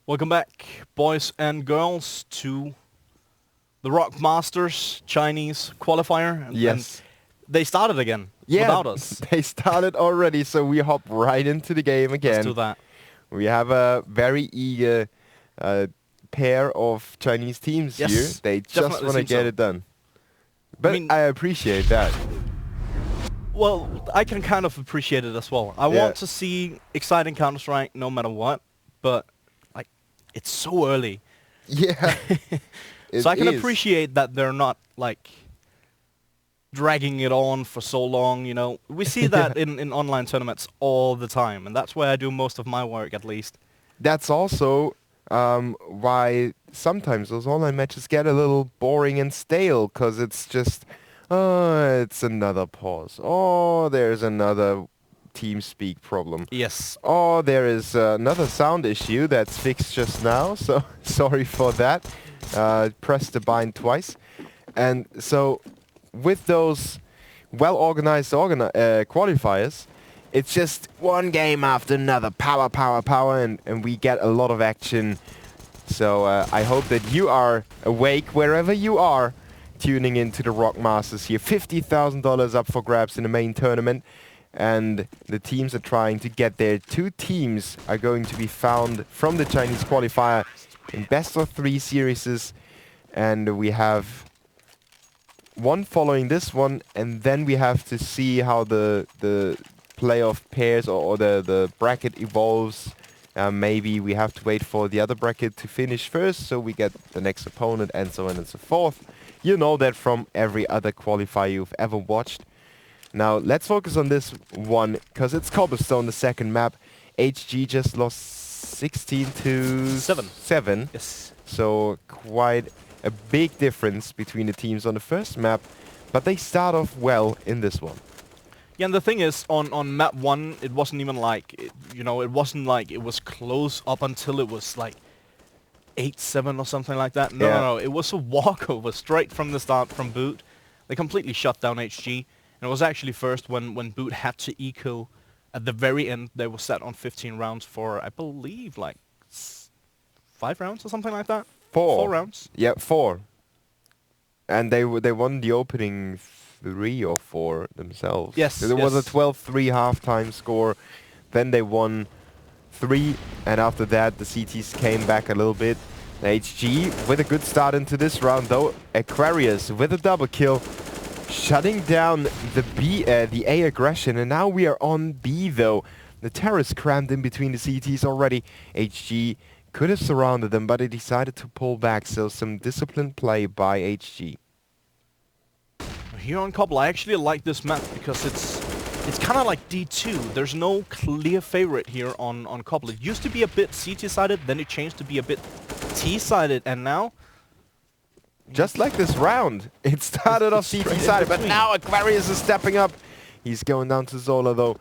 Welcome back, boys and girls, to the ROG Masters Chinese qualifier. Yes. And they started again Yeah, without us. they started already, so we hop right into the game again. Let's do that. We have a very eager pair of Chinese teams Yes, here. They just want to get it done. But I appreciate that. Well, I can kind of appreciate it as well. I want to see exciting Counter-Strike no matter what, but like, it's so early. Yeah. So I can appreciate that they're not like dragging it on for so long, you know. We see that in online tournaments all the time, and that's where I do most of my work, at least. That's also why sometimes those online matches get a little boring and stale, because it's just, it's another pause. Oh, there's another TeamSpeak problem. Yes. Oh, there is another sound issue that's fixed just now, so sorry for that. Pressed the bind twice. And so with those well-organized qualifiers, it's just one game after another. Power, power, power, and we get a lot of action. So I hope that you are awake wherever you are tuning into the ROG Masters here. $50,000 up for grabs in the main tournament. And the teams are trying to get there. 2 teams are going to be found from the Chinese qualifier in best-of-3 series. And we have one following this one, and then we have to see how the playoff pairs or the bracket evolves. Maybe we have to wait for the other bracket to finish first, so we get the next opponent, and so on and so forth. You know that from every other qualifier you've ever watched. Now let's focus on this one, because it's Cobblestone, the second map. HG just lost 16-7. Yes. So quite a big difference between the teams on the first map, but they start off well in this one. Yeah, and the thing is, on map 1, it wasn't even like, it wasn't like it was close up until it was like 8-7 or something like that. No, it was a walkover straight from the start from Boot. They completely shut down HG, and it was actually first when Boot had to eco at the very end. They were set on 15 rounds for, I believe, like 5 rounds or something like that. 4 rounds. Yeah, 4. And they won the opening 3 or 4 themselves. Yes. There was a 12-3 halftime score. Then they won 3, and after that the CTs came back a little bit. The HG with a good start into this round though. Aquarius with a double kill, shutting down the A aggression, and now we are on B though. The terrorists crammed in between the CTs already. HG could have surrounded them, but they decided to pull back, so some disciplined play by HG. Here on Cobble, I actually like this map because it's kind of like D2. There's no clear favorite here on Cobble. It used to be a bit CT-sided, then it changed to be a bit T-sided, and now... Just like this round, it started off CT-sided, but now Aquarius is stepping up. He's going down to Zola though.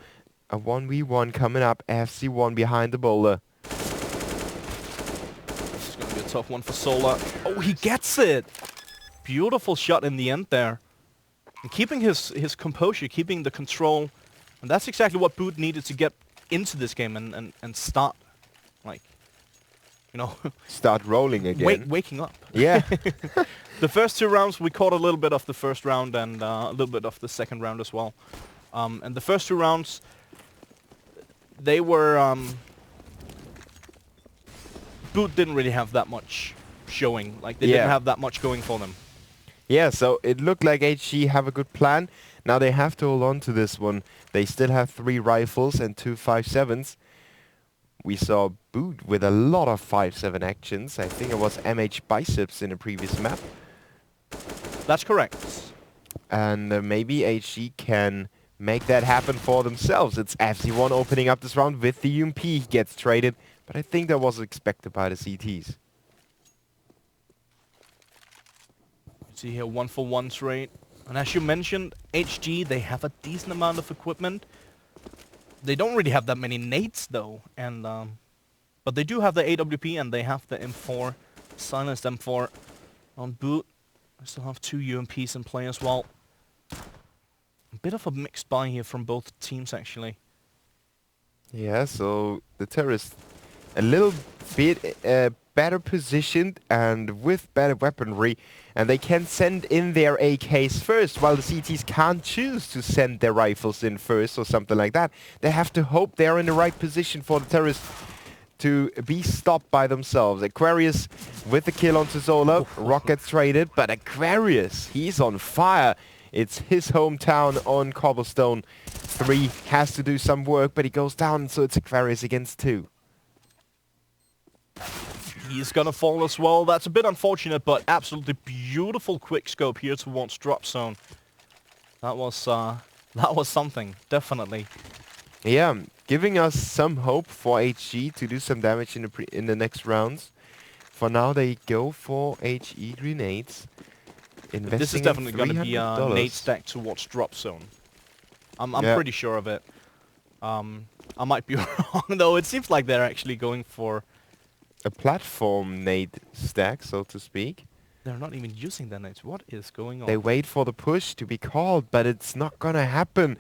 A 1v1 coming up, FC1 behind the boulder. This is going to be a tough one for Sola. Oh, he gets it! Beautiful shot in the end there. And keeping his composure, keeping the control. And that's exactly what Boot needed to get into this game and start, like, you know... Start rolling again. Waking up. Yeah. The first 2 rounds, we caught a little bit of the first round and a little bit of the second round as well. And the first 2 rounds, they were... Boot didn't really have that much showing. Like, they didn't have that much going for them. Yeah, so it looked like HG have a good plan. Now they have to hold on to this one. They still have 3 rifles and 2 5.7s. We saw Boot with a lot of 5.7 actions. I think it was MH Biceps in the previous map. That's correct. And maybe HG can make that happen for themselves. It's FC1 opening up this round with the UMP. He gets traded, but I think that was expected by the CTs. See here, 1-for-1 trade. And as you mentioned, HG, they have a decent amount of equipment. They don't really have that many nades though, and but they do have the AWP and they have the M4, silenced M4 on Boot. I still have 2 UMPs in play as well. A bit of a mixed buy here from both teams actually. Yeah, so the terrorists a little bit better positioned and with better weaponry, and they can send in their AKs first, while the CTs can't choose to send their rifles in first or something like that. They have to hope they're in the right position for the terrorists to be stopped by themselves. Aquarius with the kill onto Zola. ROG gets traded, but Aquarius, he's on fire. It's his hometown on Cobblestone. 3 has to do some work, but he goes down, so it's Aquarius against 2. He's gonna fall as well. That's a bit unfortunate, but absolutely beautiful quick scope here towards drop zone. That was something, definitely. Yeah, giving us some hope for HG to do some damage in the next rounds. For now, they go for HE grenades. This is definitely going to be a nade stack towards drop zone. I'm pretty sure of it. I might be wrong though. It seems like they're actually going for a platform nade stack, so to speak. They're not even using their nades. What is going on? They wait for the push to be called, but it's not gonna happen.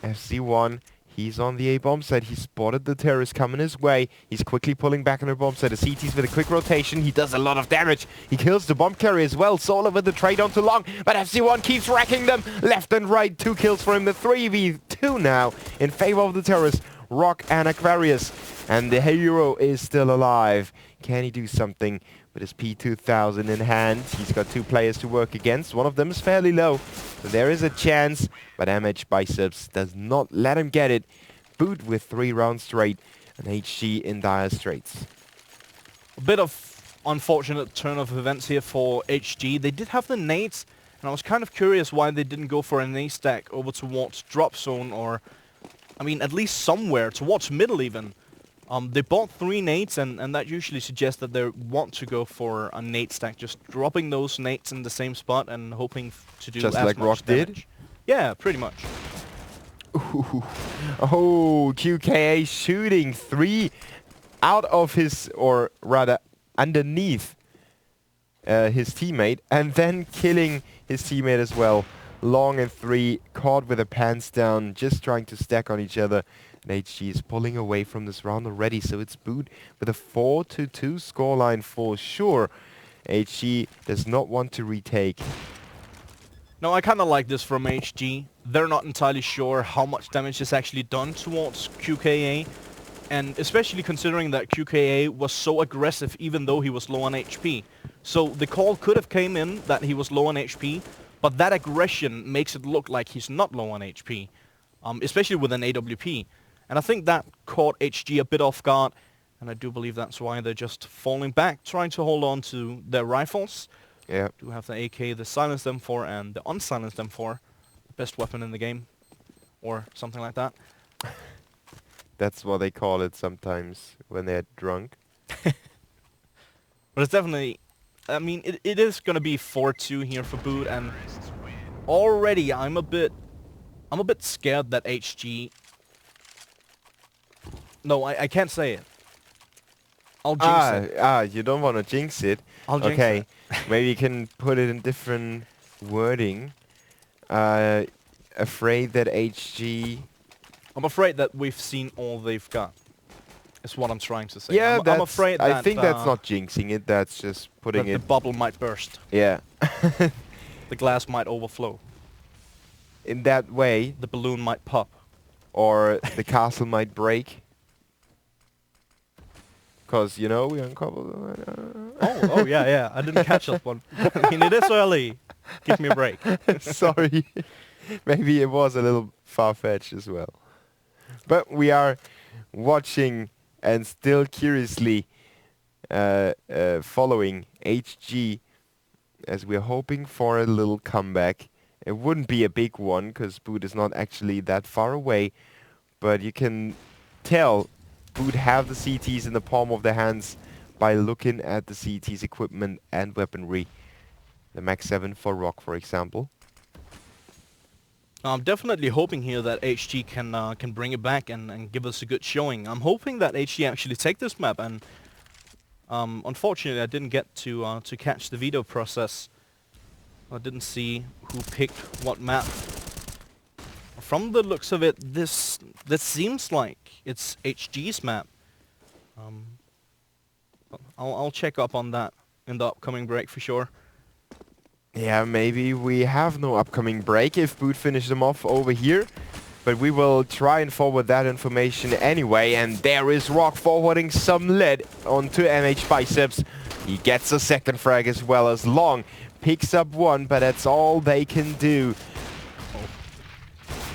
FC1, he's on the A-bomb side. He spotted the terrorist coming his way. He's quickly pulling back on the bomb side. The CT's with a quick rotation. He does a lot of damage. He kills the bomb carrier as well. Solar with the trade onto long, but FC1 keeps wrecking them left and right. 2 kills for him. The 3v2 now in favor of the terrorists. ROG and Aquarius. And the hero is still alive. Can he do something with his P2000 in hand? He's got 2 players to work against. One of them is fairly low, so there is a chance. But MH Biceps does not let him get it. Boot with 3 rounds straight, and HG in dire straits. A bit of unfortunate turn of events here for HG. They did have the nades, and I was kind of curious why they didn't go for a nade stack over towards drop zone, or I mean at least somewhere towards middle even. They bought 3 nades, and that usually suggests that they want to go for a nade stack, just dropping those nades in the same spot and hoping to do just as like much ROG damage. did? Yeah, pretty much. Ooh. Oh, QKA shooting 3 out of his, or rather underneath his teammate, and then killing his teammate as well. Long and 3, caught with a pants down, just trying to stack on each other. And HG is pulling away from this round already, so it's Boot with a 4-2 scoreline for sure. HG does not want to retake. No, I kind of like this from HG. They're not entirely sure how much damage is actually done towards QKA, and especially considering that QKA was so aggressive even though he was low on HP. So the call could have came in that he was low on HP, but that aggression makes it look like he's not low on HP, especially with an AWP. And I think that caught HG a bit off guard, and I do believe that's why they're just falling back, trying to hold on to their rifles. Yeah. Do have the AK, the silenced M4, and the unsilenced M4. The best weapon in the game, or something like that. That's what they call it sometimes when they're drunk. But it's definitely, I mean, it is going to be 4-2 here for Boot, and already I'm a bit scared that HG... No, I can't say it. I'll jinx it. You don't want to jinx it. I'll jinx it. it. Maybe you can put it in different wording. Afraid that HG... I'm afraid that we've seen all they've got. Is what I'm trying to say. Yeah, I'm afraid that... I think that's not jinxing it, that's just putting that it... the bubble might burst. Yeah. The glass might overflow. In that way. The balloon might pop. Or the castle might break. Because, you know, we uncovered... Oh, yeah. I didn't catch that one. I mean, it is early. Give me a break. Sorry. Maybe it was a little far-fetched as well. But we are watching and still curiously following HG as we're hoping for a little comeback. It wouldn't be a big one because Boot is not actually that far away, but you can tell Boot have the CTs in the palm of their hands by looking at the CT's equipment and weaponry. The Max 7 for ROG, for example. I'm definitely hoping here that HG can bring it back and give us a good showing. I'm hoping that HG actually take this map, and unfortunately I didn't get to catch the veto process. I didn't see who picked what map. From the looks of it, this seems like it's HG's map. I'll check up on that in the upcoming break for sure. Yeah, maybe we have no upcoming break if Boot finishes them off over here. But we will try and forward that information anyway. And there is ROG forwarding some lead onto MH Biceps. He gets a second frag as well as Long picks up one, but that's all they can do.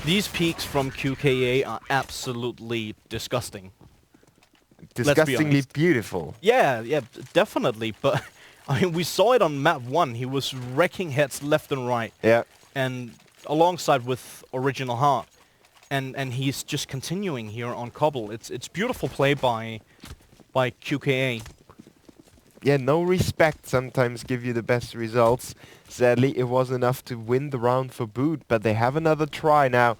These peaks from QKA are absolutely disgusting. Disgustingly beautiful. Yeah, definitely. But I mean, we saw it on map 1. He was wrecking heads left and right. Yeah. And alongside with Original Heart. And he's just continuing here on Cobble. It's beautiful play by QKA. Yeah, no respect sometimes give you the best results. Sadly, it wasn't enough to win the round for Boot, but they have another try now.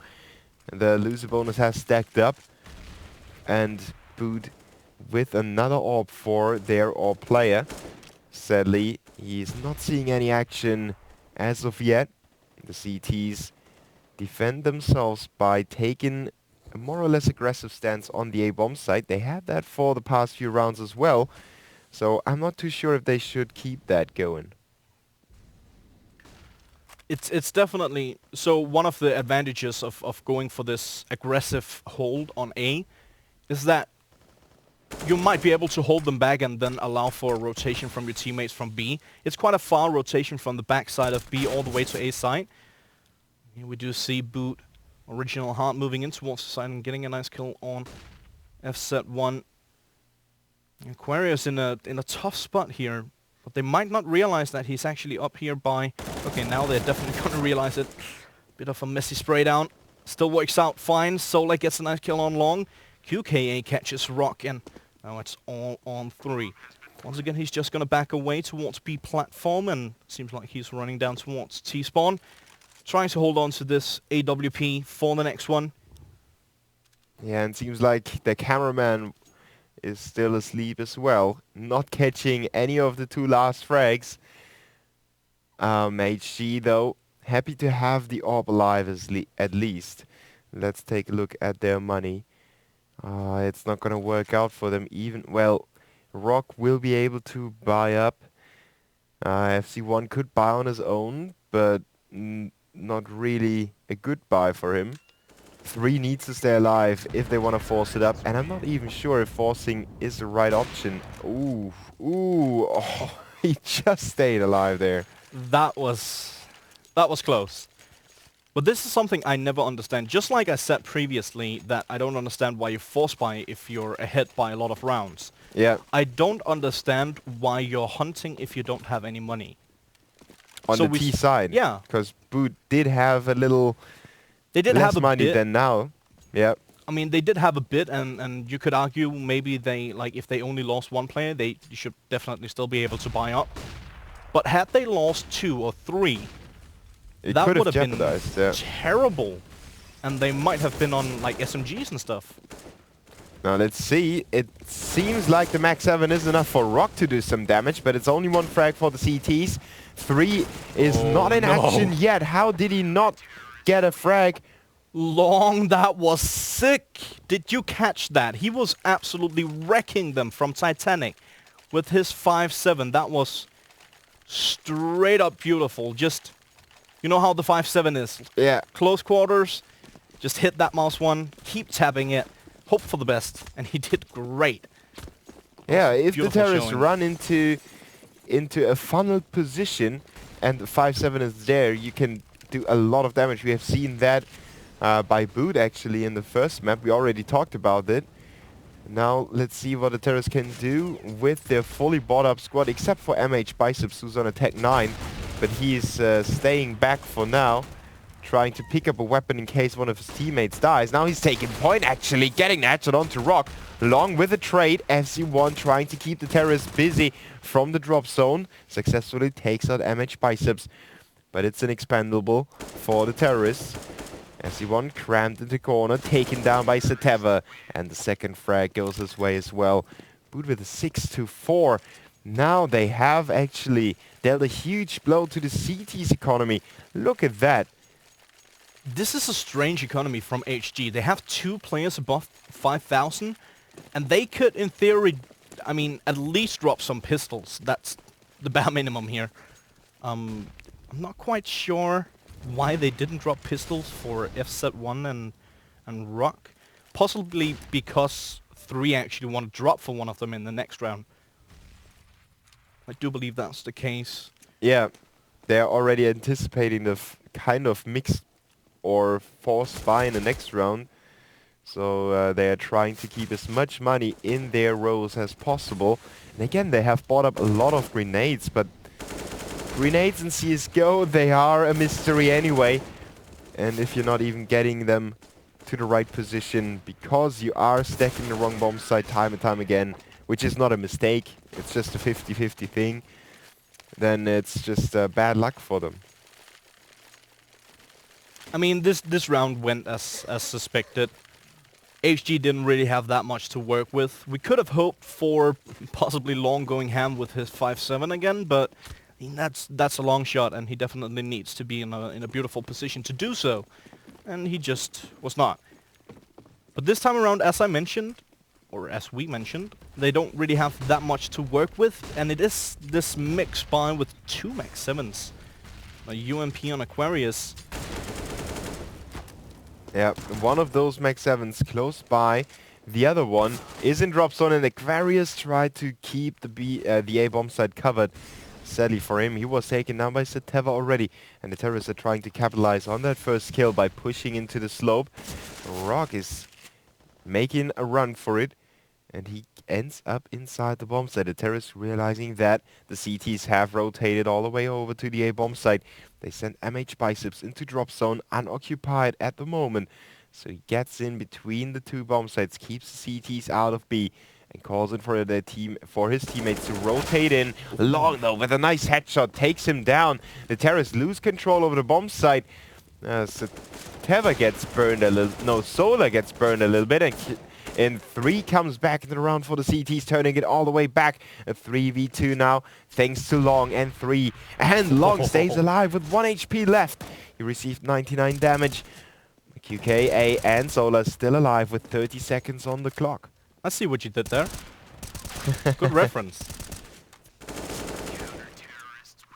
The loser bonus has stacked up. And Boot with another orb for their orb player. Sadly, he's not seeing any action as of yet. The CTs defend themselves by taking a more or less aggressive stance on the A-bomb site. They had that for the past few rounds as well. So I'm not too sure if they should keep that going. It's definitely... So one of the advantages of going for this aggressive hold on A is that you might be able to hold them back and then allow for a rotation from your teammates from B. It's quite a far rotation from the backside of B all the way to A side. Here we do see Boot, Original Heart moving in towards the side and getting a nice kill on FZ1. Aquarius in a tough spot here, but they might not realize that he's actually up here by... Okay, now they're definitely going to realize it. Bit of a messy spray down. Still works out fine. Solar gets a nice kill on Long. QKA catches ROG, and now it's all on 3. Once again, he's just going to back away towards B platform, and seems like he's running down towards T-spawn. Trying to hold on to this AWP for the next one. Yeah, and seems like the cameraman is still asleep as well. Not catching any of the 2 last frags. HG, though, happy to have the orb alive at least. Let's take a look at their money. It's not going to work out for them even. Well, ROG will be able to buy up. FC1 could buy on his own, but not really a good buy for him. 3 needs to stay alive if they want to force it up, and I'm not even sure if forcing is the right option. Ooh, oh, he just stayed alive there. That was close. But this is something I never understand. Just like I said previously that I don't understand why you force buy if you're ahead by a lot of rounds. Yeah. I don't understand why you're hunting if you don't have any money. On the T side. Yeah. Because Boot did have a little less money than now. Yeah. I mean, they did have a bit, and you could argue maybe they, like, if they only lost 1 player, you should definitely still be able to buy up. But had they lost 2 or 3, that would have been terrible. And they might have been on, like, SMGs and stuff. Now, let's see. It seems like the Max 7 is enough for ROG to do some damage, but it's only 1 frag for the CTs. 3 is not in action yet. How did he not get a frag? Long, that was sick. Did you catch that? He was absolutely wrecking them from Titanic with his 5-7. That was straight up beautiful. Just, you know how the 5-7 is? Yeah. Close quarters, just hit that mouse one, keep tapping it, hope for the best, and he did great. Yeah, if the terrorists run into a funneled position and the 5-7 is there, you can do a lot of damage. We have seen that by Boot actually in the first map. We already talked about it. Now let's see what the terrorists can do with their fully bought up squad, except for MH Biceps, who's on attack 9, but he's staying back for now, trying to pick up a weapon in case one of his teammates dies. Now he's taking point, actually getting that shot onto ROG. Long with a trade, FC1 trying to keep the terrorists busy from the drop zone. Successfully takes out MH Biceps, but it's an expendable for the terrorists. FC1 crammed into corner, taken down by Sateva, and the second frag goes his way as well. Boot with a 6-4. Now they have actually dealt a huge blow to the CT's economy. Look at that. This is a strange economy from HG. They have 2 players above 5,000, And they could, in theory, I mean, at least drop some pistols. That's the bare minimum here. I'm not quite sure why they didn't drop pistols for FZ1 and ROG. Possibly because 3 actually want to drop for one of them in the next round. I do believe that's the case. Yeah, they're already anticipating the kind of mixed or forced buy in the next round. So they are trying to keep as much money in their rows as possible. And again, they have bought up a lot of grenades, but grenades in CSGO, they are a mystery anyway. And if you're not even getting them to the right position because you are stacking the wrong bomb site time and time again, which is not a mistake, it's just a 50-50 thing, then it's just bad luck for them. I mean, this round went as suspected. HG didn't really have that much to work with. We could have hoped for possibly Long going ham with his 5-7 again, but I mean, that's a long shot, and he definitely needs to be in a beautiful position to do so, and he just was not. But this time around, as I mentioned, or as we mentioned, they don't really have that much to work with, and it is this mix buy with 2 Max 7s, a UMP on Aquarius. Yeah, one of those Max 7s close by. The other one is in drop zone, and Aquarius tried to keep the A bomb site covered. Sadly for him, he was taken down by Seteva already, and the terrorists are trying to capitalize on that first kill by pushing into the slope. ROG is making a run for it, and he ends up inside the bomb site. The terrorists realizing that the CTs have rotated all the way over to the A bomb site. They send MH Biceps into drop zone, unoccupied at the moment. So he gets in between the 2 bomb sites, keeps the CTs out of B, and calls in for his teammates to rotate in. Long though, with a nice headshot, takes him down. The terrorists lose control over the bomb site. Teva gets burned a little. No, Solar gets burned a little bit, and 3 comes back into the round for the CTs, turning it all the way back. A 3v2 now, thanks to Long and 3. And Long stays alive with 1 HP left. He received 99 damage. QKA and Solar still alive with 30 seconds on the clock. I see what you did there. Good reference.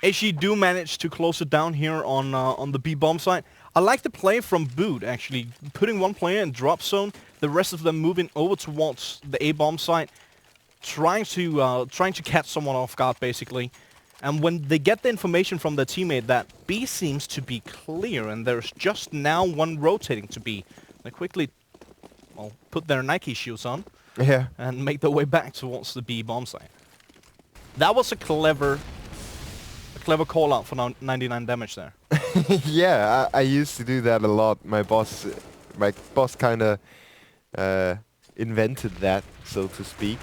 HG do manage to close it down here on the B bomb site. I like the play from Boot, actually, putting 1 player in drop zone, the rest of them moving over towards the A bomb site, trying to catch someone off guard, basically. And when they get the information from their teammate that B seems to be clear and there's just now 1 rotating to B, they quickly, well, put their Nike shoes on. Yeah. And make their way back towards the B bomb site. That was a clever call out for 99 damage there. Yeah, I used to do that a lot. My boss kind of invented that, so to speak.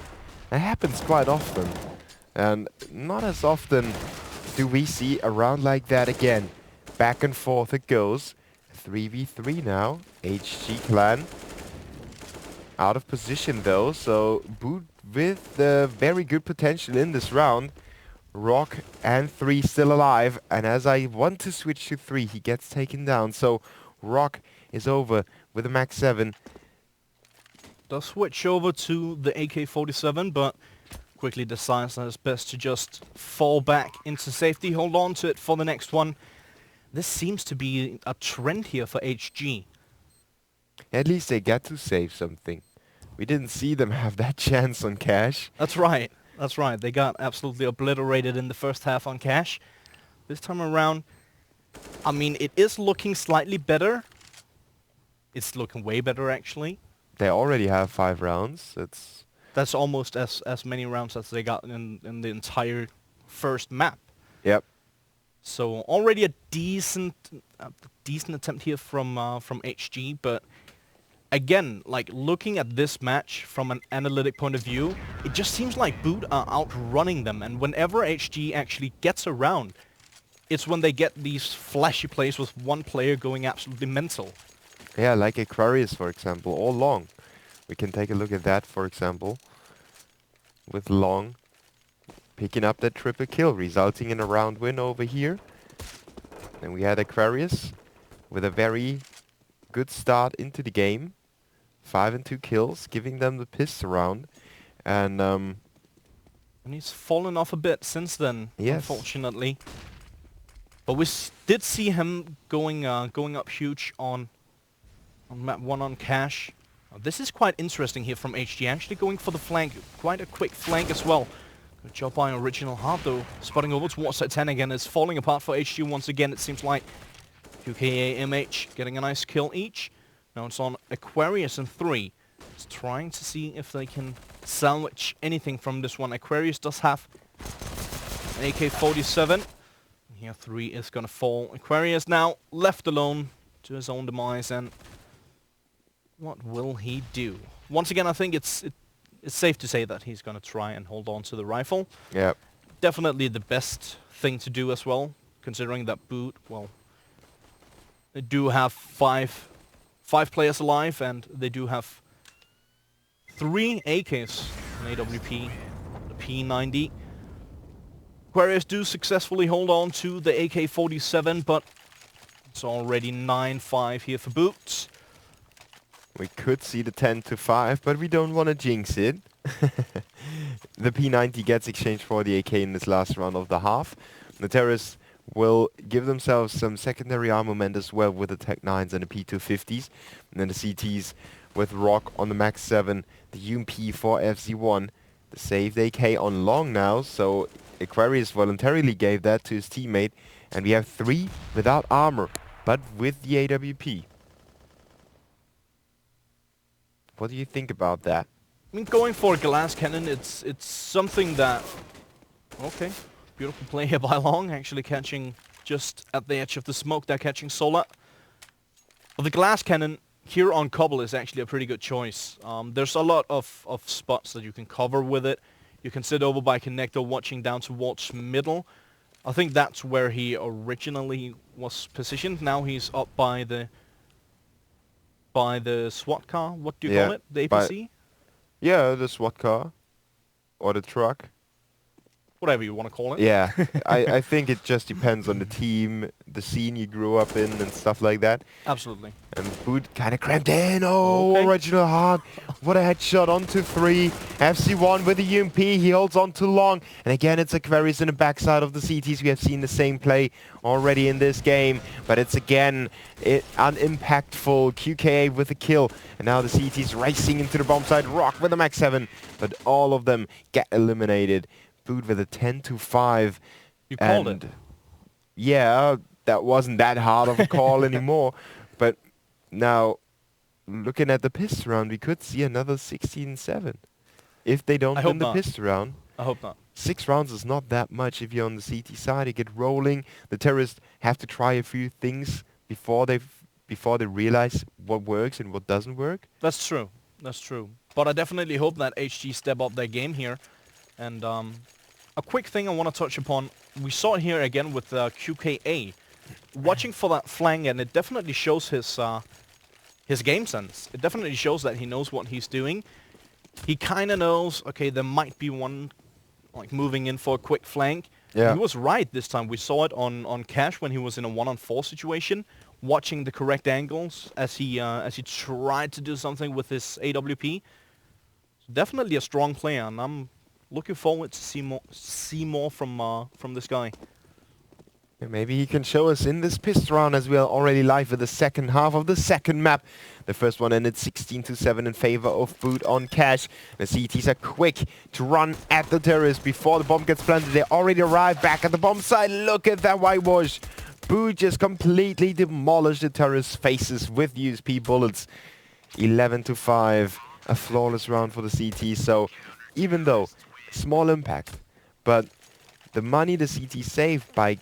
It happens quite often, and not as often do we see a round like that again. Back and forth it goes. 3v3 now. HG clan. Out of position though, so Boot with very good potential in this round. ROG and 3 still alive, and as I want to switch to 3, he gets taken down. So ROG is over with a Max 7. Does switch over to the AK-47, but quickly decides that it's best to just fall back into safety, hold on to it for the next one. This seems to be a trend here for HG. At least they get to save something. We didn't see them have that chance on cash. That's right. That's right. They got absolutely obliterated in the first half on cash. This time around, I mean, it is looking slightly better. It's looking way better, actually. They already have 5 rounds. That's almost as many rounds as they got in the entire first map. Yep. So already a decent attempt here from HG, but again, like looking at this match from an analytic point of view, it just seems like Boot are outrunning them, and whenever HG actually gets around, it's when they get these flashy plays with 1 player going absolutely mental. Yeah, like Aquarius, for example, or Long. We can take a look at that, for example, with Long picking up that triple kill, resulting in a round win over here. And we had Aquarius with a very good start into the game. 5 and 2 kills, giving them the piss around. And And he's fallen off a bit since then, yes. unfortunately. But we did see him going up huge on map 1 on Cash. This is quite interesting here from HG, actually going for the flank, quite a quick flank as well. Good job by Original Heart though, spotting over towards that 10 again. It's falling apart for HG once again, it seems like. QKA, MH getting a nice kill each. Now it's on Aquarius and 3. It's trying to see if they can salvage anything from this one. Aquarius does have an AK-47. Here 3 is gonna fall. Aquarius now left alone to his own demise, and what will he do? Once again, I think it's safe to say that he's gonna try and hold on to the rifle. Yeah. Definitely the best thing to do as well, considering that Boot, well, they do have five players alive, and they do have 3 AKs, an AWP, the P90. Aquarius do successfully hold on to the AK-47, but it's already 9-5 here for Boots. We could see the 10-5, but we don't want to jinx it. The P90 gets exchanged for the AK in this last round of the half. The terrorists will give themselves some secondary armament as well with the Tech 9s and the P250s. And then the CTs with ROG on the Max 7, the UMP for FZ1, the saved AK on long now, so Aquarius voluntarily gave that to his teammate, and we have 3 without armor, but with the AWP. What do you think about that? I mean, going for a glass cannon, it's something that... Okay, beautiful play here by Long, actually catching just at the edge of the smoke there, catching Solar. But the glass cannon here on Cobble is actually a pretty good choice. There's a lot of spots that you can cover with it. You can sit over by connector watching down towards middle. I think that's where he originally was positioned. Now he's up by the SWAT car. What do you call it? The APC? Yeah, the SWAT car. Or the truck. Whatever you want to call it. Yeah, I think it just depends on the team, the scene you grew up in and stuff like that. Absolutely. And Boot kind of cramped in. Oh, okay. Original Heart. What a headshot onto 3. FC1 with the UMP. He holds on to long. And again, it's Aquarius in the backside of the CTs. We have seen the same play already in this game. But it's again unimpactful. QKA with a kill. And now the CTs racing into the bomb site. ROG with the Max 7. But all of them get eliminated. Boot with a 10-5. You called it. Yeah, that wasn't that hard of a call anymore. But now, looking at the pistol round, we could see another 16-7. If they don't win the pistol round. I hope not. 6 rounds is not that much if you're on the CT side. You get rolling. The terrorists have to try a few things before they realize what works and what doesn't work. That's true. That's true. But I definitely hope that HG step up their game here. And a quick thing I want to touch upon. We saw it here again with QKA. Watching for that flank, and it definitely shows his game sense. It definitely shows that he knows what he's doing. He kind of knows, okay, there might be one like moving in for a quick flank. Yeah. He was right this time. We saw it on Cash when he was in a 1-on-4 situation, watching the correct angles as he tried to do something with his AWP. Definitely a strong player, and I'm looking forward to see more from this guy. Yeah, maybe he can show us in this pistol round, as we are already live with the second half of the second map. The first one ended 16-7 in favor of Boot on Cash. The CTs are quick to run at the terrorists before the bomb gets planted. They already arrived back at the bomb site. Look at that whitewash. Boot just completely demolished the terrorists' faces with USP bullets. 11-5. A flawless round for the CT. So even though small impact, but the money the CT saved by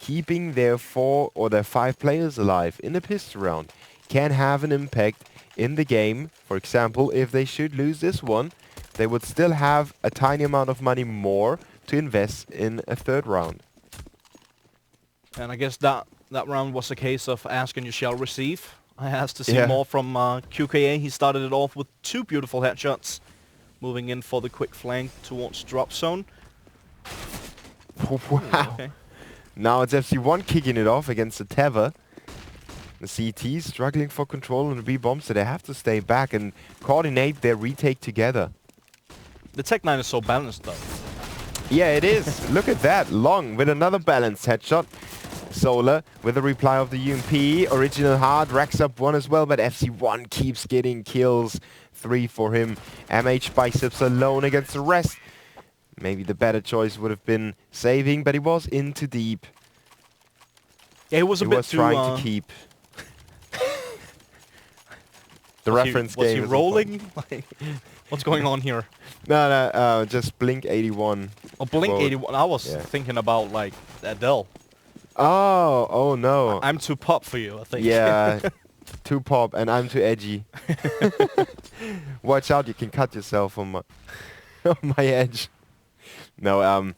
keeping their 4 or their 5 players alive in a pistol round can have an impact in the game. For example, if they should lose this one, they would still have a tiny amount of money more to invest in a third round. And I guess that round was a case of ask and you shall receive. I asked to see more from QKA. He started it off with 2 beautiful headshots, moving in for the quick flank towards drop zone. Wow. Okay. Now it's FC1 kicking it off against the Tether. The CT struggling for control on the B bomb, so they have to stay back and coordinate their retake together. The Tech-9 is so balanced though. Yeah, it is. Look at that. Long with another balanced headshot. Solar with a reply of the UMP. Original Hard racks up one as well, but FC1 keeps getting kills. 3 for him. MH Biceps alone against the rest. Maybe the better choice would have been saving, but he was in too deep. Yeah, he was a bit was too... trying to keep. The reference game. Was he rolling? Like, what's going on here? No, just Blink 81. Oh, Blink 81. I was thinking about like Adele. Oh no. I'm too pop for you, I think. Yeah, too pop, and I'm too edgy. Watch out, you can cut yourself on my on my edge. No,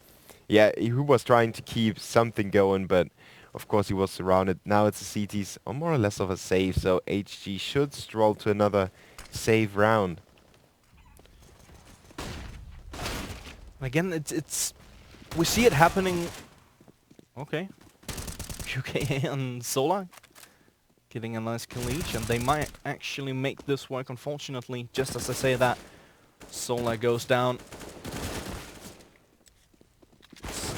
yeah, he was trying to keep something going, but of course he was surrounded. Now it's the CTs on more or less of a save, so HG should stroll to another save round. Again, it's we see it happening. Okay, QK and Solar getting a nice kill each, and they might actually make this work. Unfortunately, just as I say that, Solar goes down.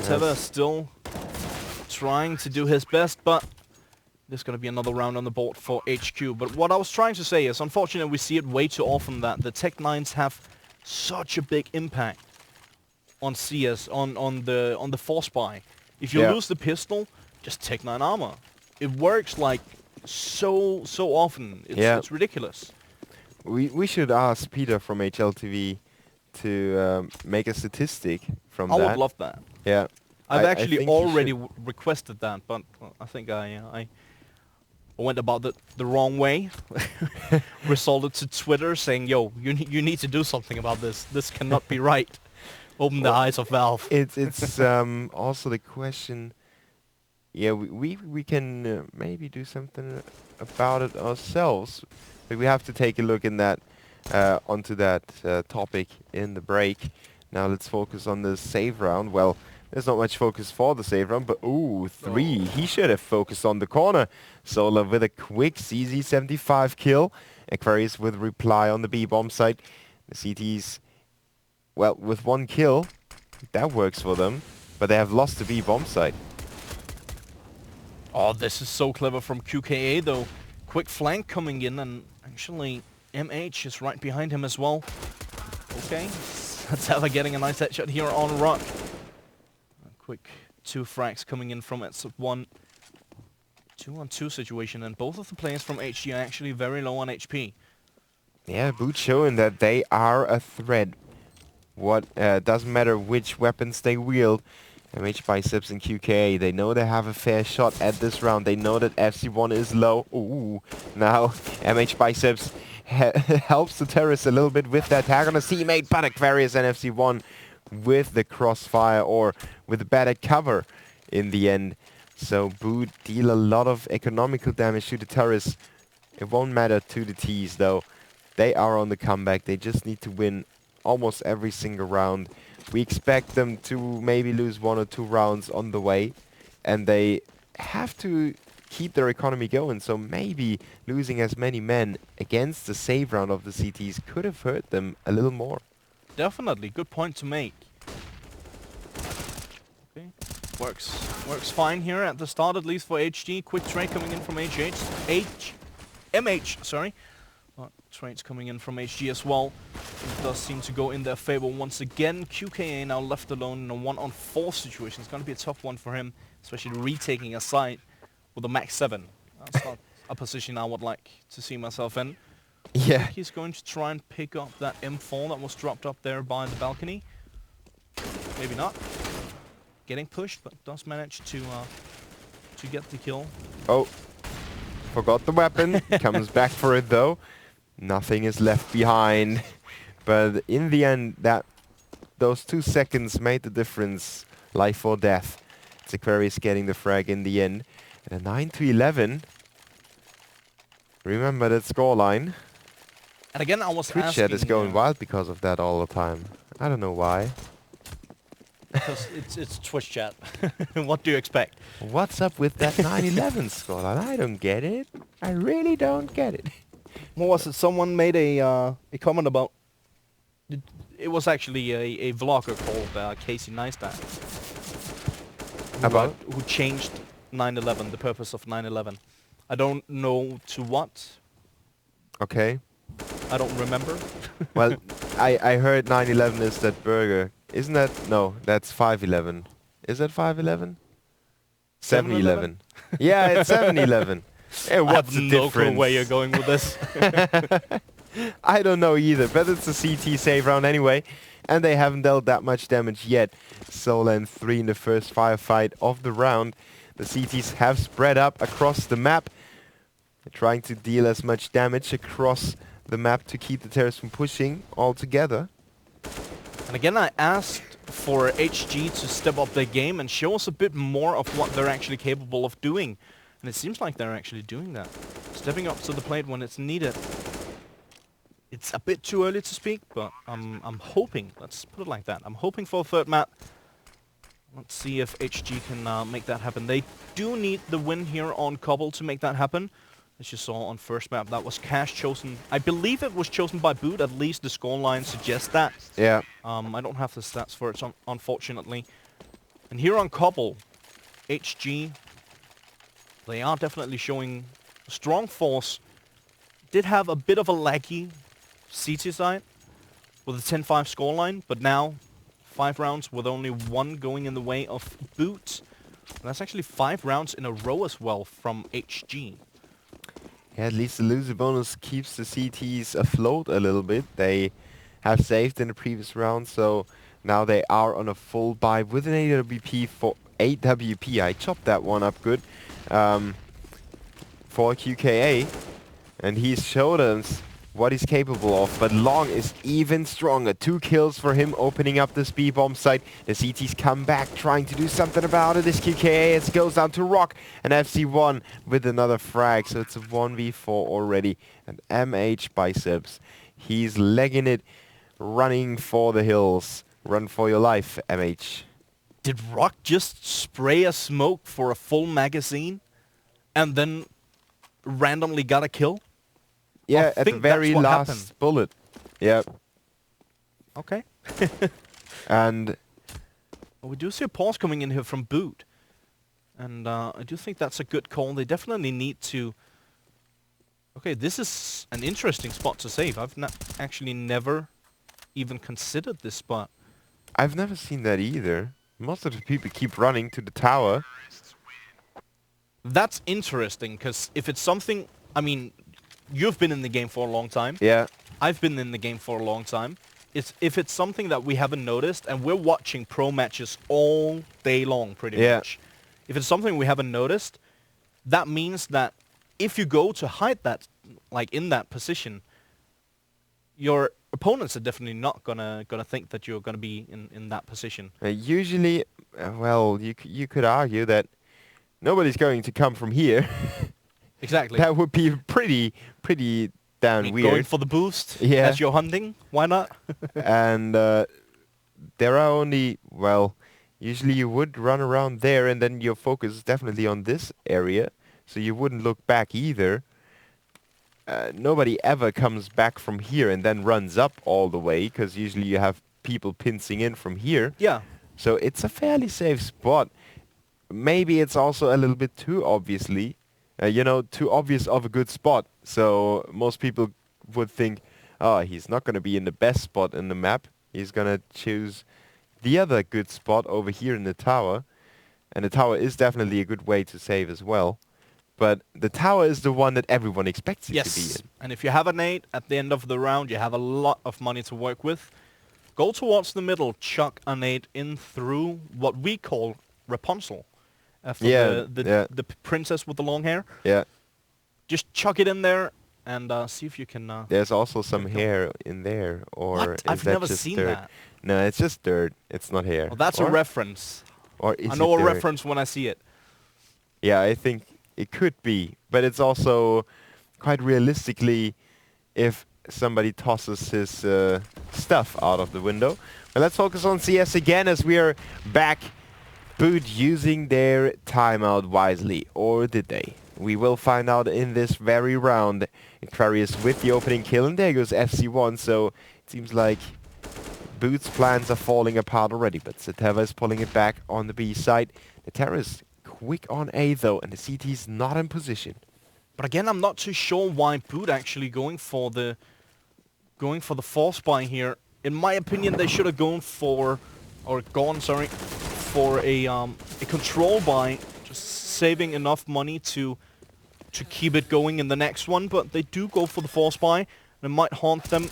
Teva still trying to do his best, but there's going to be another round on the board for HQ. But what I was trying to say is, unfortunately, we see it way too often that the Tech-9s have such a big impact on CS, on the force buy. If you lose the pistol, just Tech-9 armor. It works like so often. It's ridiculous. We should ask Peter from HLTV to make a statistic from that. I would love that. Yeah. I've actually already requested that, but I think I went about the wrong way. Resorted to Twitter saying, "Yo, you need to do something about this. This cannot be right." Open the eyes of Valve. It's also the question. Yeah, we can maybe do something about it ourselves, but we have to take a look in that onto that topic in the break. Now let's focus on the save round. Well, there's not much focus for the save round, but ooh, 3. He should have focused on the corner. Solar with a quick CZ75 kill. Aquarius with reply on the B bomb site. The CTs, well, with 1 kill, that works for them, but they have lost the B bomb site. Oh, this is so clever from QKA though. Quick flank coming in, and actually MH is right behind him as well. Okay, that's Teva getting a nice headshot here on ROG. Quick 2 frags coming in from its 1 2-on-2 situation, and both of the players from HG are actually very low on HP. Yeah, Boot showing that they are a threat. What doesn't matter which weapons they wield. MH Biceps and QK, they know they have a fair shot at this round. They know that FC1 is low. Ooh, now MH Biceps helps the terrorists a little bit with that tag on a teammate, but Aquarius and FC1 with the crossfire or with better cover in the end. So Boot deal a lot of economical damage to the terrorists. It won't matter to the T's though. They are on the comeback. They just need to win almost every single round. We expect them to maybe lose 1 or 2 rounds on the way, and they have to keep their economy going. So maybe losing as many men against the save round of the CTs could have hurt them a little more. Definitely, good point to make. Okay, works fine here at the start, at least for HG. Quick trade coming in from MH, sorry. Trades coming in from HG as well. It does seem to go in their favor once again. QKA now left alone in a 1-on-4 situation. It's going to be a tough one for him, especially retaking a site with a max 7. That's not a position I would like to see myself in. Yeah. He's going to try and pick up that M4 that was dropped up there by the balcony. Maybe not. Getting pushed, but does manage to get the kill. Oh, forgot the weapon. Comes back for it though. Nothing is left behind. But in the end, those 2 seconds made the difference. Life or death. It's Aquarius getting the frag in the end. And a 9-11. Remember that scoreline. And again, I was Twitch chat is going wild because of that all the time. I don't know why. Because it's Twitch chat. What do you expect? What's up with that 9-11 scoreline? I don't get it. I really don't get it. What was it? Someone made a comment about... It was actually a vlogger called Casey Neistat. About? Who changed 9/11, the purpose of 9/11. I don't know to what. Okay. I don't remember. Well, I heard 9/11 is that burger. Isn't that? No, that's 5/11. Is that 5/11? 7-Eleven. Yeah, it's 7-Eleven. Hey, what's the I have no clue difference? where you're going with this. I don't know either, but it's a CT save round anyway, and they haven't dealt that much damage yet. Solan 3 in the first firefight of the round. The CTs have spread up across the map. They're trying to deal as much damage across the map to keep the terrorists from pushing all together. And again, I asked for HG to step up their game and show us a bit more of what they're actually capable of doing. And it seems like they're actually doing that. Stepping up to the plate when it's needed. It's a bit too early to speak, but I'm hoping, let's put it like that, I'm hoping for a third map. Let's see if HG can make that happen. They do need the win here on Cobble to make that happen. As you saw on first map, that was Cash chosen. I believe it was chosen by Boot, at least the scoreline suggests that. Yeah. I don't have the stats for it, unfortunately. And here on Cobble, HG, they are definitely showing strong force. Did have a bit of a laggy CT side with a 10-5 scoreline, but now 5 rounds with only 1 going in the way of Boot. And that's actually 5 rounds in a row as well from HG. Yeah, at least the loser bonus keeps the CTs afloat a little bit. They have saved in the previous round, so now they are on a full buy with an AWP for AWP. I chopped that one up good for QKA, and he's showed us what he's capable of, but Long is even stronger. 2 kills for him, opening up the speed bomb site. The CTs come back, trying to do something about it. This QKA, it goes down to ROG, and FC1 with another frag, so it's a 1v4 already. And MH Biceps, he's legging it, running for the hills. Run for your life, MH. Did ROG just spray a smoke for a full magazine and then randomly got a kill? Yeah, at the very last happened. bullet. Yeah. Okay. And well, we do see a pause coming in here from Boot. And I do think that's a good call. They definitely need to... Okay, this is an interesting spot to save. I've actually never even considered this spot. I've never seen that either. Most of the people keep running to the tower. That's interesting, because if it's something... I mean... You've been in the game for a long time. Yeah. I've been in the game for a long time. If it's something that we haven't noticed, and we're watching pro matches all day long, pretty much. If it's something we haven't noticed, that means that if you go to hide that, like in that position, your opponents are definitely not gonna think that you're gonna be in that position. Usually, well, you could argue that nobody's going to come from here. Exactly. That would be pretty damn weird. Going for the boost Yeah. as you're hunting, why not? And there are only, well, usually you would run around there, and then your focus is definitely on this area, so you wouldn't look back either. Nobody ever comes back from here and then runs up all the way, because usually you have people pincing in from here. Yeah. So it's a fairly safe spot. Maybe it's also a little bit too obviously, too obvious of a good spot. So most people would think, oh, he's not going to be in the best spot in the map. He's going to choose the other good spot over here in the tower. And the tower is definitely a good way to save as well. But the tower is the one that everyone expects it to be in. And if you have a nade at the end of the round, you have a lot of money to work with. Go towards the middle, chuck a nade in through what we call Rapunzel. The princess with the long hair. Yeah. Just chuck it in there and see if you can... There's also some hair in there, or what? is I've that never just seen dirt? that. No, it's just dirt. It's not hair. Well, that's a reference. Or is I know it a dirt? reference when I see it. Yeah, I think it could be, but it's also quite realistically if somebody tosses his stuff out of the window. But let's focus on CS again as we are back. Boot using their timeout wisely, or did they? We will find out in this very round. Aquarius with the opening kill, and there goes FC1, so it seems like Boot's plans are falling apart already, but Seteva is pulling it back on the B side. The Terror is quick on A though, and the CT is not in position. But again, I'm not too sure why Boot actually going for the force buy here. In my opinion, they should have gone for a control buy, just saving enough money to keep it going in the next one. But they do go for the force buy, and it might haunt them.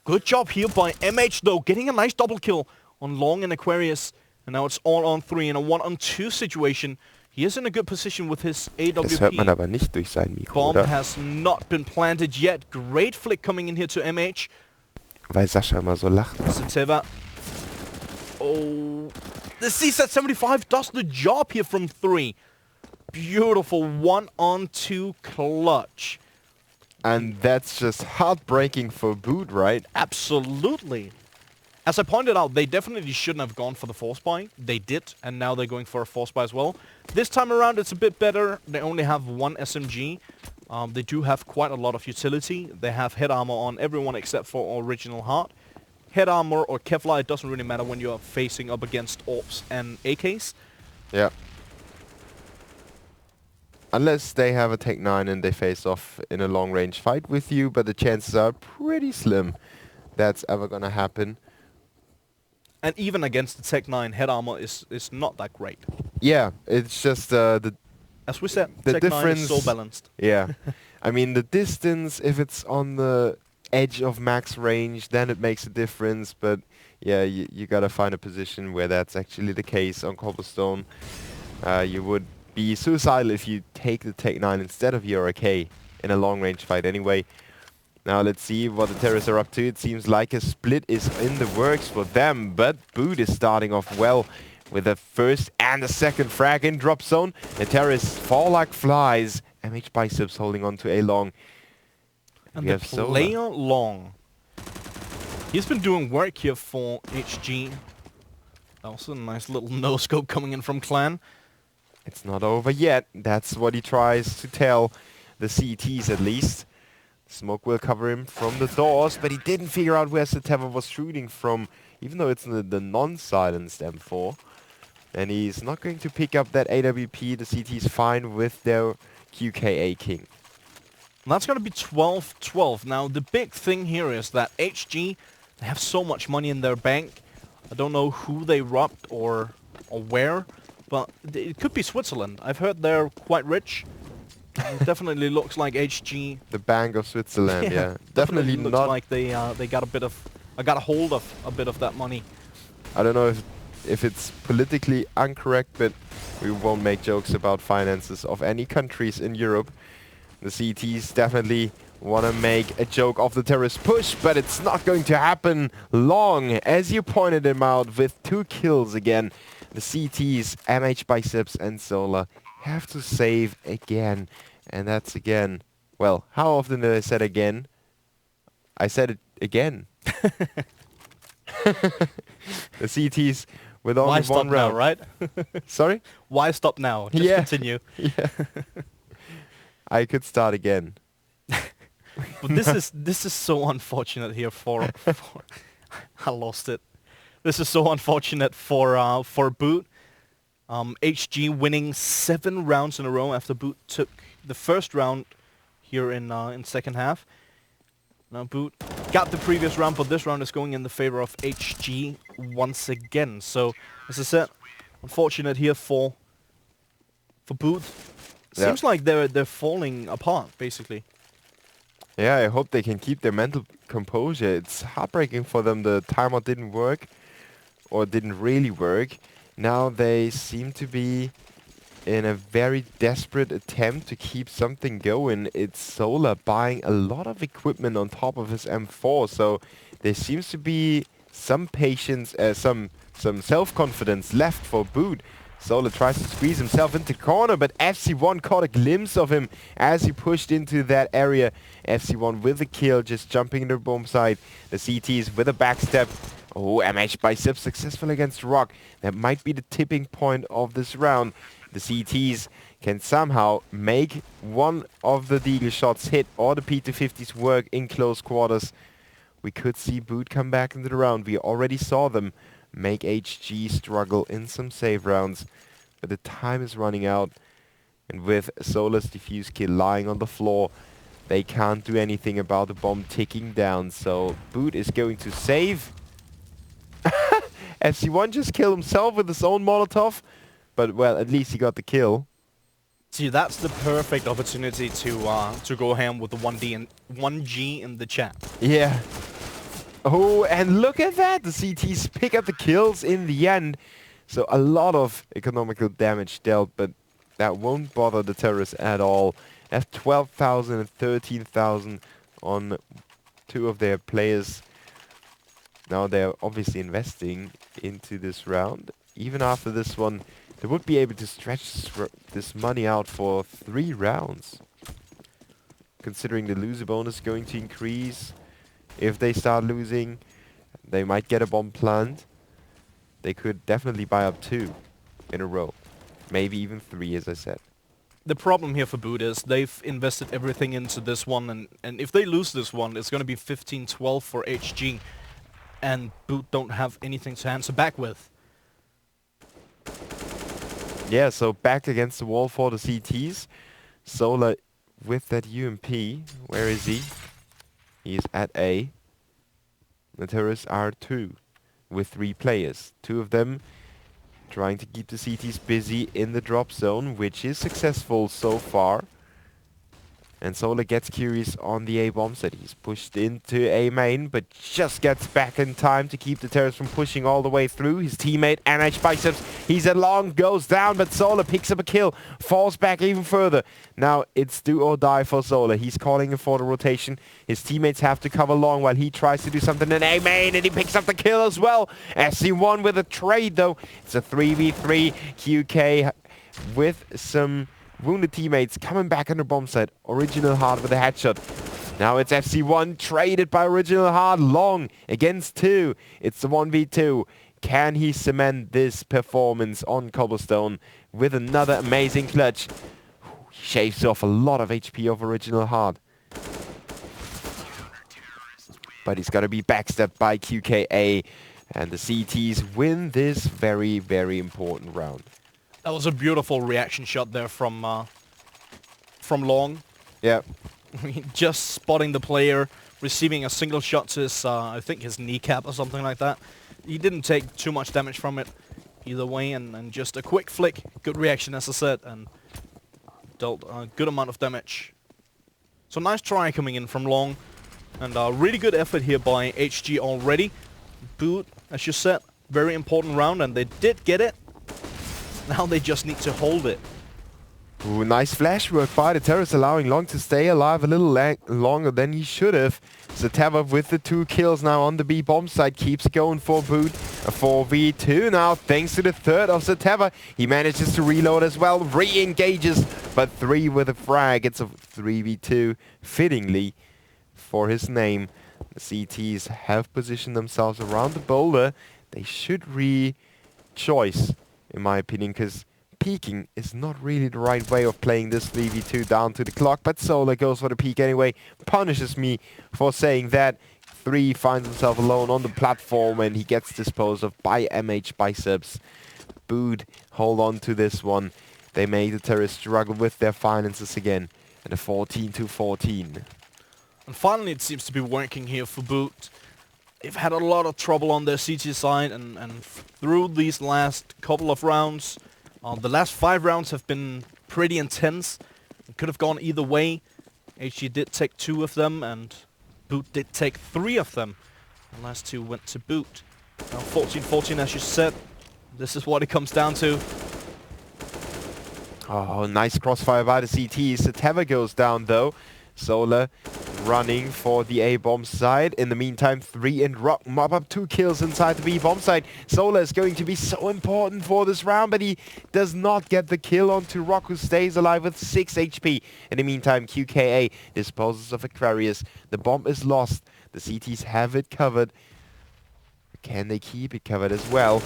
Good job here by MH though, getting a nice double kill on Long and Aquarius. And now it's all on 3 in a 1-on-2 situation. He is in a good position with his AWP. Das hört man aber nicht durch sein Mikro, Bomb oder? has not been planted yet. Great flick coming in here to MH. Weil Sascha immer so lacht. Seteva. Oh, the CZ75 does the job here from 3. Beautiful 1-on-2 clutch. And that's just heartbreaking for Boot, right? Absolutely. As I pointed out, they definitely shouldn't have gone for the force buy. They did, and now they're going for a force buy as well. This time around, it's a bit better. They only have 1 SMG. They do have quite a lot of utility. They have head armor on everyone except for Original Heart. Head armor or Kevlar, it doesn't really matter when you're facing up against AWPs and AKs. Yeah. Unless they have a Tech 9 and they face off in a long-range fight with you, but the chances are pretty slim that's ever gonna happen. And even against the Tech 9, head armor is not that great. Yeah, it's just the... As we said, the Tech 9 is so balanced. Yeah. I mean, the distance, if it's on the edge of max range, then it makes a difference. But yeah, you gotta find a position where that's actually the case. On Cobblestone, you would be suicidal if you take the Tech 9 instead of your AK in a long-range fight anyway. Now let's see what the Terrorists are up to. It seems like a split is in the works for them, but Boot is starting off well with the first and the second frag in drop zone. The Terrorists fall like flies. MH Biceps holding on to A Long. And the player Long, he's been doing work here for HG. Also a nice little no-scope coming in from Clan. It's not over yet. That's what he tries to tell the CTs at least. Smoke will cover him from the doors, but he didn't figure out where Seteva was shooting from, even though it's the non-silenced M4. And he's not going to pick up that AWP. The CT's fine with their QKA King. And that's going to be 12-12. Now, the big thing here is that HG, they have so much money in their bank. I don't know who they robbed or where, but it could be Switzerland. I've heard they're quite rich. It definitely looks like HG. The Bank of Switzerland, yeah. Definitely looks not. like they got a hold of a bit of that money. I don't know if it's politically incorrect, but we won't make jokes about finances of any countries in Europe. The CTs definitely want to make a joke of the terrorist push, but it's not going to happen long, as you pointed him out with 2 kills again. The CTs, MH Biceps and Solar, have to save again. And that's again. Well, how often did I say again? I said it again. The CTs with only Why one stop round. now, right? Sorry? Why stop now? Just continue. Yeah. I could start again. But this is so unfortunate here for I lost it. This is so unfortunate for Boot. HG winning 7 rounds in a row after Boot took the first round here in second half. Now Boot got the previous round, but this round is going in the favor of HG once again. So as I said, unfortunate here for Boot. Yeah. Seems like they're falling apart basically. Yeah, I hope they can keep their mental composure. It's heartbreaking for them. The timeout didn't work, or didn't really work. Now they seem to be in a very desperate attempt to keep something going. It's Solar buying a lot of equipment on top of his M4, so there seems to be some patience, some self-confidence left for Boot. Solar tries to squeeze himself into corner, but FC1 caught a glimpse of him as he pushed into that area. FC1 with a kill, just jumping into the bomb side. The CTs with a backstep. Oh, MH Bicep successful against ROG. That might be the tipping point of this round. The CTs can somehow make one of the deagle shots hit or the P250s work in close quarters, we could see Boot come back into the round. We already saw them make HG struggle in some save rounds, but the time is running out, and with Solar's defuse kill lying on the floor, they can't do anything about the bomb ticking down. So Boot is going to save. FC1 just killed himself with his own Molotov, but well, at least he got the kill. See, that's the perfect opportunity to go ham with the 1G in the chat. Yeah. Oh, and look at that! The CTs pick up the kills in the end. So a lot of economical damage dealt, but that won't bother the terrorists at all. That's 12,000 and 13,000 on two of their players. Now they're obviously investing into this round. Even after this one, they would be able to stretch this money out for 3 rounds. Considering the loser bonus is going to increase. If they start losing, they might get a bomb plant. They could definitely buy up 2 in a row. Maybe even 3, as I said. The problem here for Boot is they've invested everything into this one, and if they lose this one, it's going to be 15-12 for HG. And Boot don't have anything to answer back with. Yeah, so back against the wall for the CTs. Solar with that UMP. Where is he? He's at A. The terrorists are 2 with 3 players. 2 of them trying to keep the CTs busy in the drop zone, which is successful so far. And Solar gets curious on the A bomb set. He's pushed into A main, but just gets back in time to keep the terrorists from pushing all the way through. His teammate, NH Biceps, he's along, goes down, but Solar picks up a kill, falls back even further. Now it's do or die for Solar. He's calling for the rotation. His teammates have to cover long while he tries to do something in A main, and he picks up the kill as well. SC1 with a trade though. It's a 3v3. QK with some wounded teammates coming back under bomb site. Original Hard with a headshot. Now it's FC1 traded by Original Hard. Long against 2. It's the 1v2. Can he cement this performance on Cobblestone with another amazing clutch? He shaves off a lot of HP of Original Hard. But he's got to be backstepped by QKA. And the CTs win this very, very important round. That was a beautiful reaction shot there from Long. Yeah. Just spotting the player, receiving a single shot to his, I think his kneecap or something like that. He didn't take too much damage from it either way, and just a quick flick. Good reaction, as I said, and dealt a good amount of damage. So nice try coming in from Long, and really good effort here by HG already. Boot, as you said, very important round, and they did get it. Now they just need to hold it. Ooh, nice flash work by the terrorists, allowing Long to stay alive a little longer than he should have. Zeteva with the 2 kills now on the B bomb site keeps going for Boot. A 4v2 now thanks to the third of Zeteva. He manages to reload as well, re-engages, but 3 with a frag. It's a 3v2 fittingly for his name. The CTs have positioned themselves around the boulder. They should re-choice, in my opinion, because peeking is not really the right way of playing this 3v2 down to the clock, but Solar goes for the peek anyway, punishes me for saying that. 3 finds himself alone on the platform, and he gets disposed of by MH Biceps. Boot hold on to this one. They made the terrorists struggle with their finances again, and a 14-14. And finally it seems to be working here for Boot. They've had a lot of trouble on their CT side, and through these last couple of rounds, the last 5 rounds have been pretty intense. It could have gone either way. HG did take 2 of them, and Boot did take 3 of them. The last 2 went to Boot. Now 14-14, as you said. This is what it comes down to. Oh, nice crossfire by the CTs. Zeteva goes down though. Solar running for the A bomb side. In the meantime, 3 and ROG mop up 2 kills inside the B bomb side. Solar is going to be so important for this round, but he does not get the kill onto ROG, who stays alive with 6 HP. In the meantime, QKA disposes of Aquarius. The bomb is lost. The CTs have it covered. Can they keep it covered as well?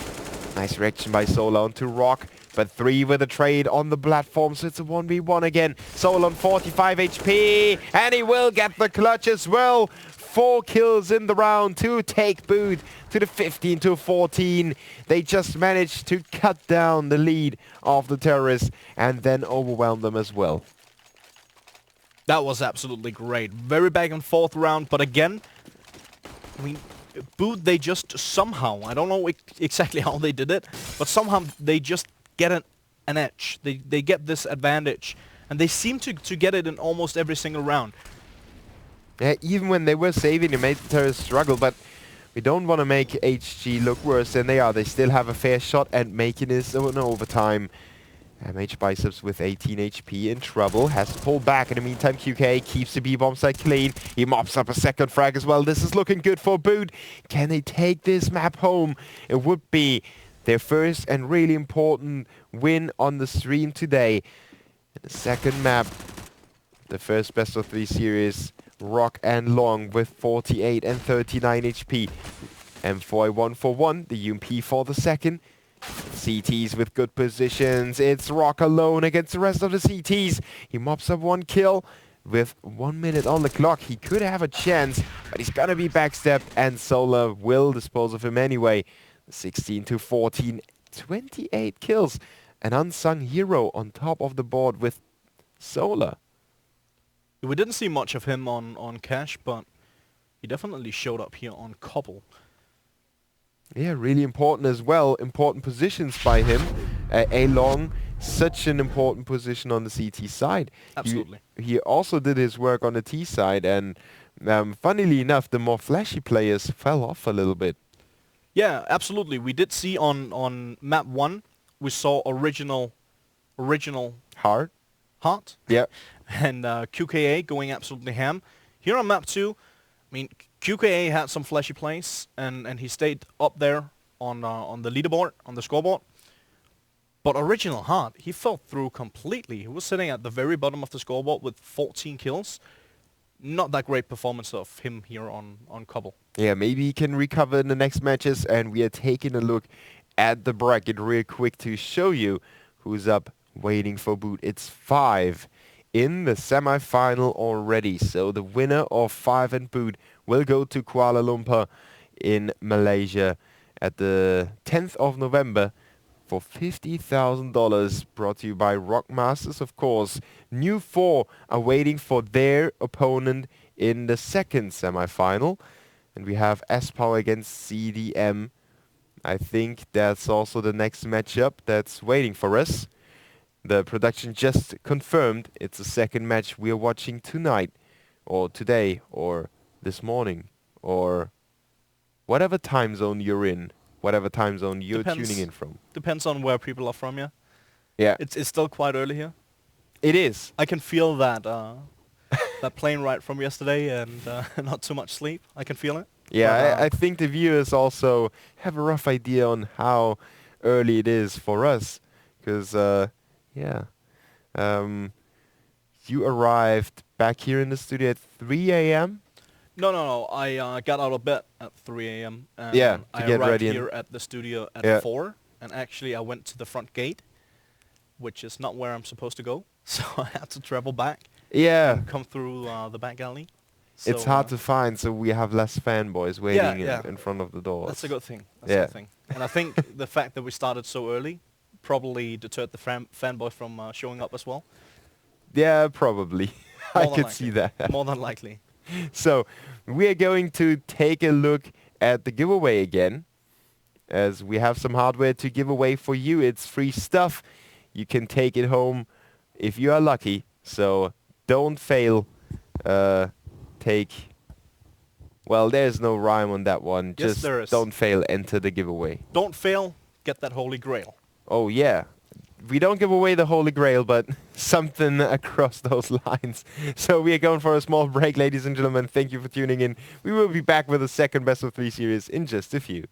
Nice reaction by Solar onto Rock, but 3 with a trade on the platform, so it's a 1v1 again. Solar on 45 HP, and he will get the clutch as well. 4 kills in the round to take Boot to the 15-14. They just managed to cut down the lead of the terrorists and then overwhelm them as well. That was absolutely great. Very back and forth round, but again, I mean, Boot, they just somehow, I don't know exactly how they did it, but somehow they just get an edge. They get this advantage, and they seem to get it in almost every single round. Yeah, even when they were saving, it made the terrorists struggle, but we don't want to make HG look worse than they are. They still have a fair shot at making this an overtime. MH Biceps with 18 HP in trouble, has to pull back. In the meantime, QK keeps the B-bomb site clean. He mops up a second frag as well. This is looking good for Boot. Can they take this map home? It would be their first and really important win on the stream today. The second map, the first best of 3 series, Rock and Long with 48 and 39 HP. M4 1-for-1, the UMP for the second. CTs with good positions. It's Rock alone against the rest of the CTs. He mops up 1 kill with 1 minute on the clock. He could have a chance, but he's gonna be backstepped, and Solar will dispose of him anyway. 16-14, 28 kills. An unsung hero on top of the board with Solar. We didn't see much of him on Cash, but he definitely showed up here on Cobble. Yeah, really important as well. Important positions by him. A-Long, such an important position on the CT side. Absolutely. He also did his work on the T side, and funnily enough, the more flashy players fell off a little bit. Yeah, absolutely. We did see on map 1, we saw original Hard. Heart. Yeah. And QKA going absolutely ham. Here on map 2, I mean, QKA had some flashy plays, and he stayed up there on the leaderboard, on the scoreboard. But Original Heart, he fell through completely. He was sitting at the very bottom of the scoreboard with 14 kills. Not that great performance of him here on Cobble. Yeah, maybe he can recover in the next matches, and we are taking a look at the bracket real quick to show you who's up waiting for Boot. It's 5 in the semi-final already, so the winner of 5 and Boot will go to Kuala Lumpur in Malaysia at the 10th of November for $50,000, brought to you by ROG Masters, of course. New 4 are waiting for their opponent in the second semi-final, and we have S-Power against CDM. I think that's also the next matchup that's waiting for us. The production just confirmed it's the second match we are watching tonight, or today, or this morning, or whatever time zone you're in, whatever time zone you're tuning in from. Depends on where people are from, yeah. Yeah. It's still quite early here. It is. I can feel that that plane ride from yesterday and not too much sleep. I can feel it. Yeah, I think the viewers also have a rough idea on how early it is for us, because yeah. You arrived back here in the studio at 3 a.m.? No. I got out of bed at 3 a.m. Yeah, to I get arrived ready here at the studio at 4. And actually, I went to the front gate, which is not where I'm supposed to go. So I had to travel back. Yeah. And come through the back alley. So it's hard to find, so we have less fanboys waiting in front of the doors. That's a good thing. That's a good thing. And I think the fact that we started so early probably deterred the fanboys from showing up as well. Yeah, probably. I could see that. More than likely. So, we are going to take a look at the giveaway again, as we have some hardware to give away for you. It's free stuff. You can take it home if you are lucky. So, don't fail. Well, there's no rhyme on that one. Yes, just there is. Don't fail, enter the giveaway. Don't fail, get that holy grail. Oh, yeah. We don't give away the Holy Grail, but something across those lines. So we are going for a small break, ladies and gentlemen. Thank you for tuning in. We will be back with the second best of 3 series in just a few.